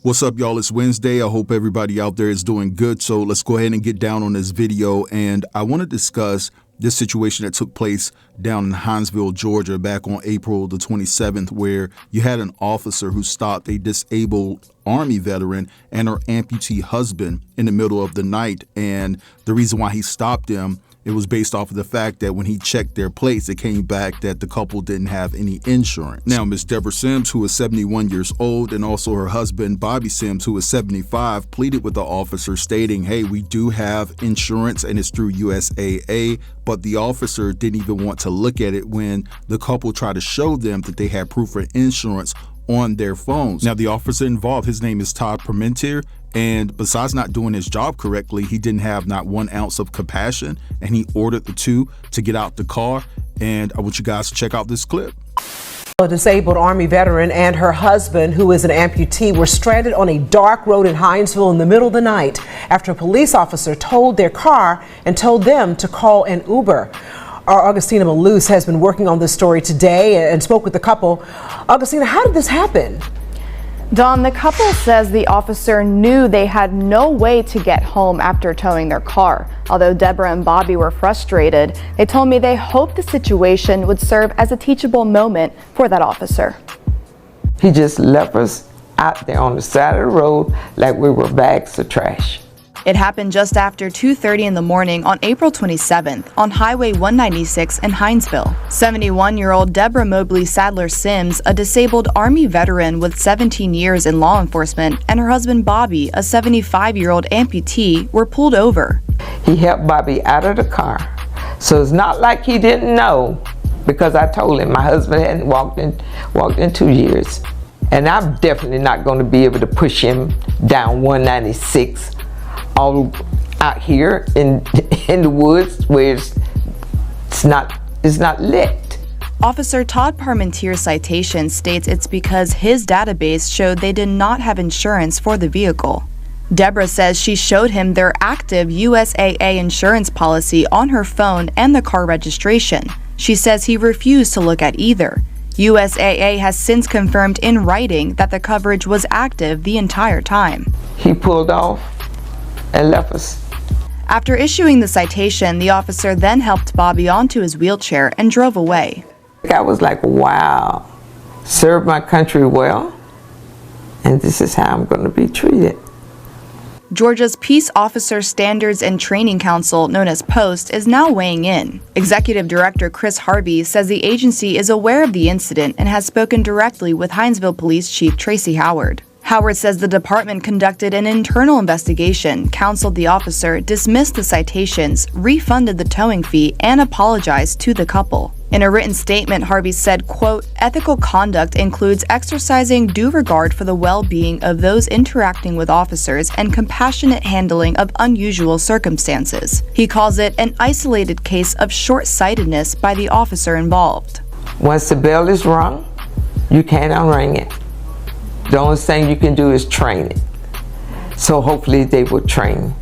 What's up, y'all? It's Wednesday. I hope everybody out there is doing good. So let's go ahead and get down on this video. And I want to discuss this situation that took place down in Hinesville, Georgia, back on April the 27th, where you had an officer who stopped a disabled Army veteran and her amputee husband in the middle of the night. And the reason why he stopped them, it was based off of the fact that when he checked their plates, it came back that the couple didn't have any insurance. Now, Miss Deborah Sims, who is 71 years old, and also her husband, Bobby Sims, who is 75, pleaded with the officer stating, hey, we do have insurance and it's through USAA, but the officer didn't even want to look at it when the couple tried to show them that they had proof of insurance on their phones. Now, the officer involved, his name is Todd Parmentier, and besides not doing his job correctly, he didn't have not 1 ounce of compassion, and he ordered the two to get out the car. And I want you guys to check out this clip. A disabled Army veteran and her husband, who is an amputee, were stranded on a dark road in Hinesville in the middle of the night after a police officer towed their car and told them to call an Uber. Our Augustina Maluse has been working on this story today and spoke with the couple. Augustina, how did this happen? Dawn, the couple says the officer knew they had no way to get home after towing their car. Although Deborah and Bobby were frustrated, they told me they hoped the situation would serve as a teachable moment for that officer. He just left us out there on the side of the road like we were bags of trash. It happened just after 2:30 in the morning on April 27th on Highway 196 in Hinesville. 71-year-old Deborah Mobley Sadler Sims, a disabled Army veteran with 17 years in law enforcement, and her husband Bobby, a 75-year-old amputee, were pulled over. He helped Bobby out of the car. So it's not like he didn't know, because I told him my husband hadn't walked in 2 years. And I'm definitely not going to be able to push him down 196 all out here in the woods where it's not lit. Officer Todd Parmentier's citation states it's because his database showed they did not have insurance for the vehicle. Deborah says she showed him their active USAA insurance policy on her phone and the car registration. She says he refused to look at either. USAA has since confirmed in writing that the coverage was active the entire time. He pulled off and left us. After issuing the citation, the officer then helped Bobby onto his wheelchair and drove away. I was like, wow, served my country well, and this is how I'm going to be treated. Georgia's Peace Officer Standards and Training Council, known as POST, is now weighing in. Executive Director Chris Harvey says the agency is aware of the incident and has spoken directly with Hinesville Police Chief Tracy Howard. Howard says the department conducted an internal investigation, counseled the officer, dismissed the citations, refunded the towing fee, and apologized to the couple. In a written statement, Harvey said, quote, ethical conduct includes exercising due regard for the well-being of those interacting with officers and compassionate handling of unusual circumstances. He calls it an isolated case of short-sightedness by the officer involved. Once the bell is rung, you can't unring it. The only thing you can do is train it. So hopefully they will train.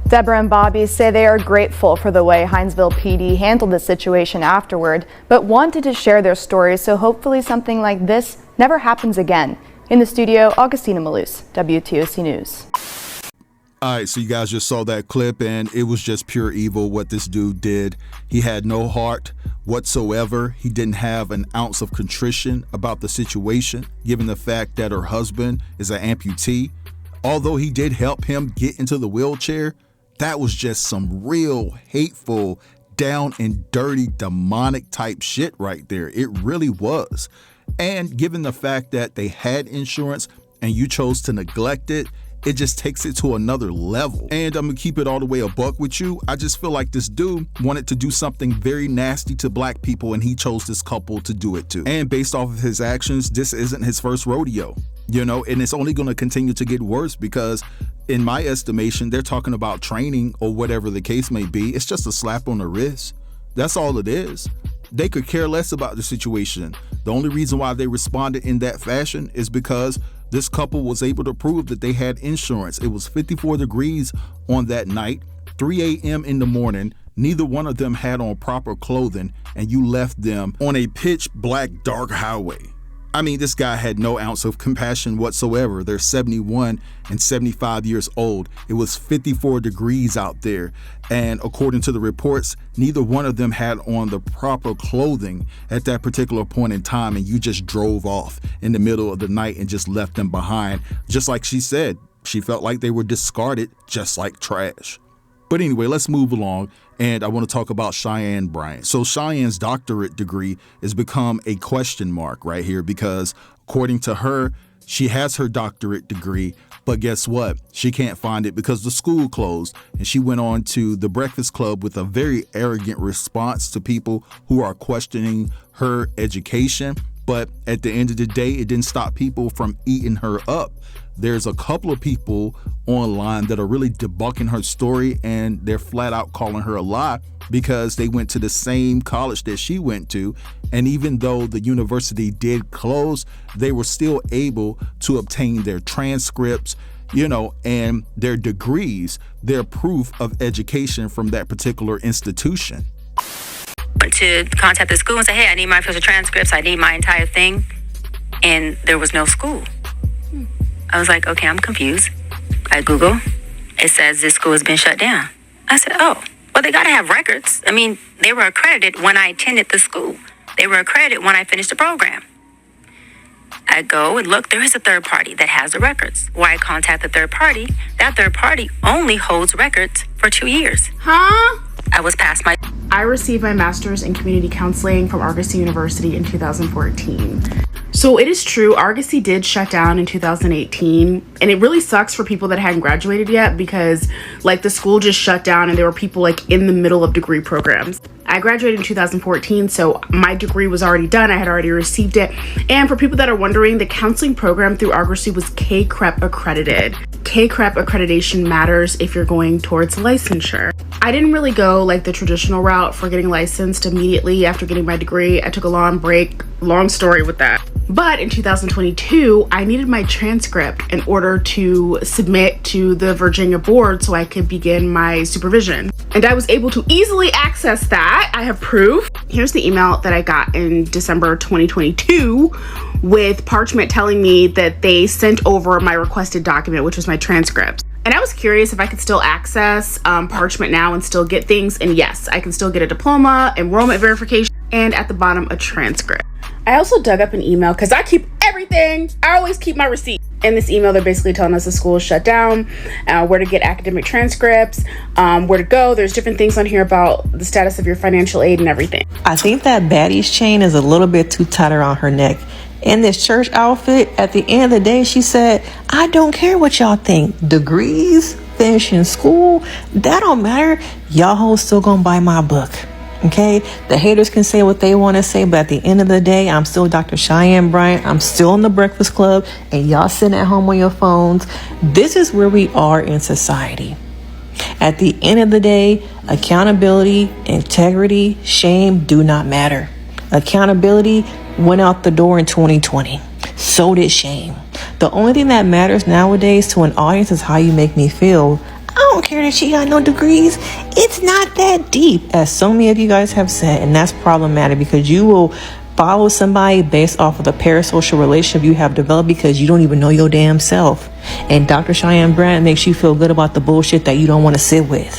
Deborah and Bobby say they are grateful for the way Hinesville PD handled the situation afterward, but wanted to share their stories so hopefully something like this never happens again. In the studio, Augustina Maluse, WTOC News. All right, so you guys just saw that clip, and it was just pure evil what this dude did. He had no heart whatsoever. He didn't have an ounce of contrition about the situation, given the fact that her husband is an amputee. Although he did help him get into the wheelchair, that was just some real hateful, down and dirty, demonic type shit right there. It really was. And given the fact that they had insurance and you chose to neglect it, it just takes it to another level. And I'm gonna keep it all the way a buck with you. I just feel like this dude wanted to do something very nasty to black people, and he chose this couple to do it to. And based off of his actions, this isn't his first rodeo, you know, and it's only gonna continue to get worse because in my estimation, they're talking about training or whatever the case may be. It's just a slap on the wrist. That's all it is. They could care less about the situation. The only reason why they responded in that fashion is because this couple was able to prove that they had insurance. It was 54 degrees on that night, 3 a.m. in the morning. Neither one of them had on proper clothing, and you left them on a pitch black dark highway. I mean, this guy had no ounce of compassion whatsoever. They're 71 and 75 years old. It was 54 degrees out there. And according to the reports, neither one of them had on the proper clothing at that particular point in time. And you just drove off in the middle of the night and just left them behind. Just like she said, she felt like they were discarded just like trash. But anyway, let's move along, and I want to talk about Cheyenne Bryant. So Cheyenne's doctorate degree has become a question mark right here because according to her, she has her doctorate degree, but guess what? She can't find it because the school closed, and she went on to the Breakfast Club with a very arrogant response to people who are questioning her education. But at the end of the day, it didn't stop people from eating her up. There's a couple of people online that are really debunking her story, and they're flat out calling her a lie because they went to the same college that she went to. And even though the university did close, they were still able to obtain their transcripts, and their degrees, their proof of education from that particular institution. To contact the school and say, hey, I need my official transcripts, I need my entire thing, and there was no school. I was like, okay, I'm confused. I Google, it says this school has been shut down. I said, oh, well, they got to have records. I mean, they were accredited when I attended the school. They were accredited when I finished the program. I go and look, there is a third party that has the records. Why contact the third party? That third party only holds records for 2 years. Huh? I was past my... I received my master's in community counseling from Argosy University in 2014. So it is true, Argosy did shut down in 2018, and it really sucks for people that hadn't graduated yet because the school just shut down and there were people in the middle of degree programs. I graduated in 2014, so my degree was already done. I had already received it. And for people that are wondering, the counseling program through Argosy was CREP accredited. CREP accreditation matters if you're going towards licensure. I didn't really go the traditional route for getting licensed immediately after getting my degree. I took a long break, long story with that. But in 2022, I needed my transcript in order to submit to the Virginia board so I could begin my supervision. And I was able to easily access that. I have proof. Here's the email that I got in December 2022 with parchment telling me that they sent over my requested document, which was my transcript. And I was curious if I could still access parchment now and still get things. And yes, I can still get a diploma, enrollment verification, and at the bottom, a transcript. I also dug up an email because I keep everything. I always keep my receipts. In this email, they're basically telling us the school is shut down, where to get academic transcripts, where to go. There's different things on here about the status of your financial aid and everything. I think that baddie's chain is a little bit too tight around her neck. In this church outfit, at the end of the day, she said, I don't care what y'all think. Degrees, finishing school, that don't matter. Y'all hoes still gonna buy my book. Okay, the haters can say what they want to say, but at the end of the day, I'm still Dr. Cheyenne Bryant. I'm still in the Breakfast Club, and y'all sitting at home on your phones. This is where we are in society. At the end of the day, accountability, integrity, shame do not matter. Accountability went out the door in 2020. So did shame. The only thing that matters nowadays to an audience is how you make me feel. I don't care that she got no degrees. It's not that deep, as so many of you guys have said, and that's problematic because you will follow somebody based off of the parasocial relationship you have developed because you don't even know your damn self. And Dr. Cheyenne Bryant makes you feel good about the bullshit that you don't want to sit with.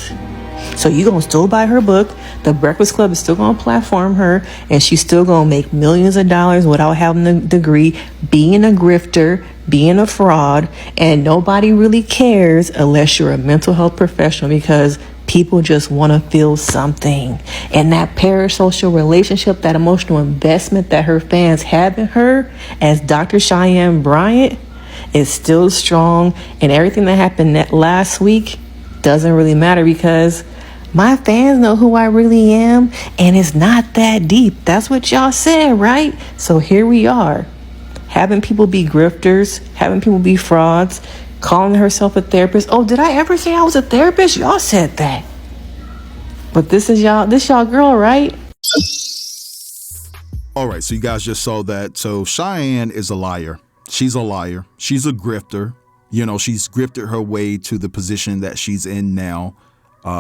So you're going to still buy her book. The Breakfast Club is still going to platform her, and she's still going to make millions of dollars without having a degree, being a grifter, being a fraud, and nobody really cares unless you're a mental health professional because people just want to feel something. And that parasocial relationship, that emotional investment that her fans have in her as Dr. Cheyenne Bryant is still strong, and everything that happened last week doesn't really matter because my fans know who I really am, and it's not that deep. That's what y'all said, right? So here we are, having people be grifters, having people be frauds, calling herself a therapist. Oh, did I ever say I was a therapist? Y'all said that. But this y'all girl, right? All right, so you guys just saw that. So Cheyenne is a liar. She's a liar. She's a grifter. She's grifted her way to the position that she's in now.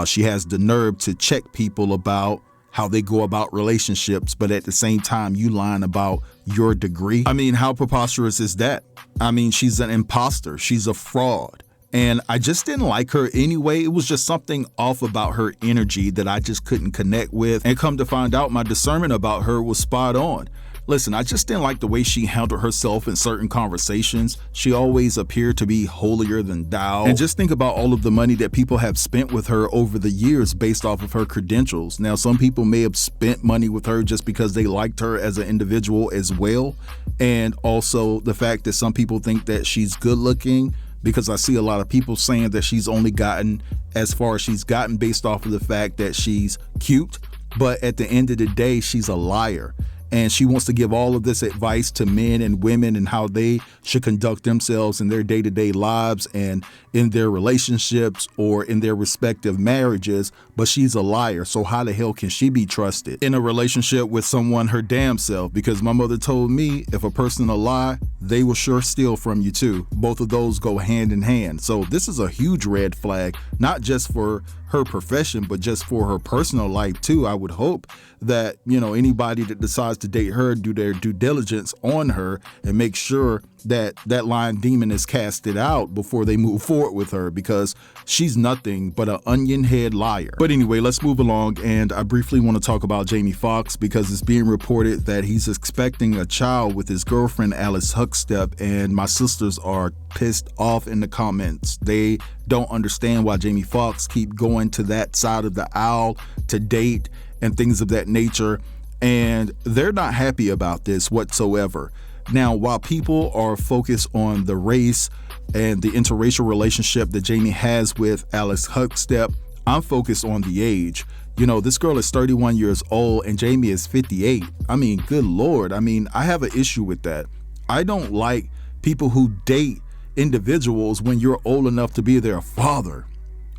She has the nerve to check people about how they go about relationships, but at the same time, you lying about your degree. I mean, how preposterous is that? I mean, she's an imposter. She's a fraud. And I just didn't like her anyway. It was just something off about her energy that I just couldn't connect with. And come to find out, my discernment about her was spot on. Listen, I just didn't like the way she handled herself in certain conversations. She always appeared to be holier than thou. And just think about all of the money that people have spent with her over the years based off of her credentials. Now, some people may have spent money with her just because they liked her as an individual as well. And also the fact that some people think that she's good looking, because I see a lot of people saying that she's only gotten as far as she's gotten based off of the fact that she's cute. But at the end of the day, she's a liar. And she wants to give all of this advice to men and women and how they should conduct themselves in their day-to-day lives and in their relationships or in their respective marriages. But she's a liar. So how the hell can she be trusted in a relationship with someone her damn self? Because my mother told me if a person a lie, they will sure steal from you too. Both of those go hand in hand. So this is a huge red flag, not just for her profession, but just for her personal life too. I would hope that, anybody that decides to date her do their due diligence on her and make sure that that lying demon is casted out before they move forward with her, because she's nothing but an onion head liar. But anyway, let's move along, and I briefly want to talk about Jamie Foxx because it's being reported that he's expecting a child with his girlfriend Alice Huckstep, and my sisters are pissed off in the comments. They don't understand why Jamie Foxx keep going to that side of the aisle to date and things of that nature, and they're not happy about this whatsoever. Now, while people are focused on the race and the interracial relationship that Jamie has with Alice Huckstep, I'm focused on the age. This girl is 31 years old and Jamie is 58. I mean, good Lord. I mean, I have an issue with that. I don't like people who date individuals when you're old enough to be their father,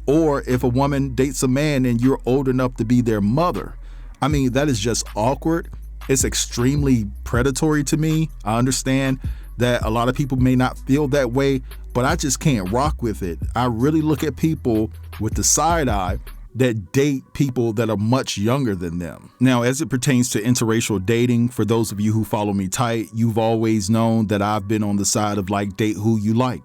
or if a woman dates a man and you're old enough to be their mother. I mean, that is just awkward. It's extremely predatory to me. I understand that a lot of people may not feel that way, but I just can't rock with it. I really look at people with the side eye that date people that are much younger than them. Now, as it pertains to interracial dating, for those of you who follow me tight, you've always known that I've been on the side of date who you like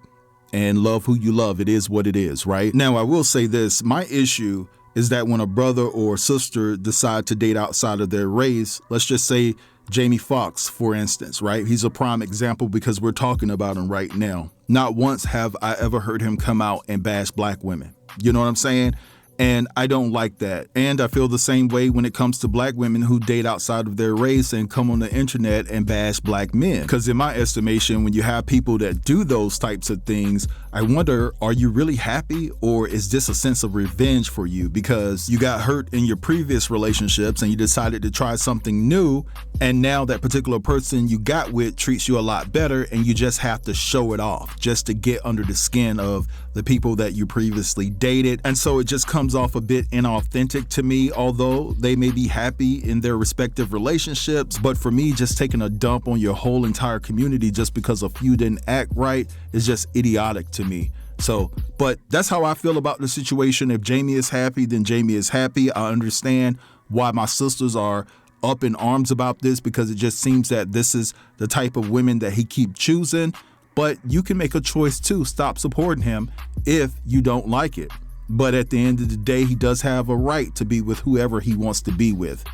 and love who you love. It is what it is, right? Now, I will say this. My issue is that when a brother or sister decide to date outside of their race, let's just say Jamie Foxx, for instance, right? He's a prime example because we're talking about him right now. Not once have I ever heard him come out and bash black women. You know what I'm saying? And I don't like that. And I feel the same way when it comes to black women who date outside of their race and come on the internet and bash black men. Because in my estimation, when you have people that do those types of things, I wonder, are you really happy, or is this a sense of revenge for you? Because you got hurt in your previous relationships and you decided to try something new, and now that particular person you got with treats you a lot better, and you just have to show it off just to get under the skin of the people that you previously dated. And so it just comes off a bit inauthentic to me, although they may be happy in their respective relationships. But for me, just taking a dump on your whole entire community just because a few didn't act right is just idiotic to me. So, but that's how I feel about the situation. If Jamie is happy, then Jamie is happy. I understand why my sisters are up in arms about this, because it just seems that this is the type of women that he keep choosing. But you can make a choice to stop supporting him if you don't like it. But at the end of the day, he does have a right to be with whoever he wants to be with.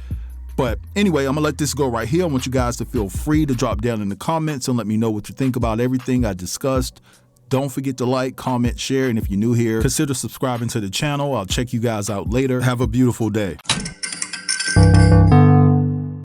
But anyway, I'm gonna let this go right here. I want you guys to feel free to drop down in the comments and let me know what you think about everything I discussed. Don't forget to like, comment, share, and if you're new here, consider subscribing to the channel. I'll check you guys out later. Have a beautiful day.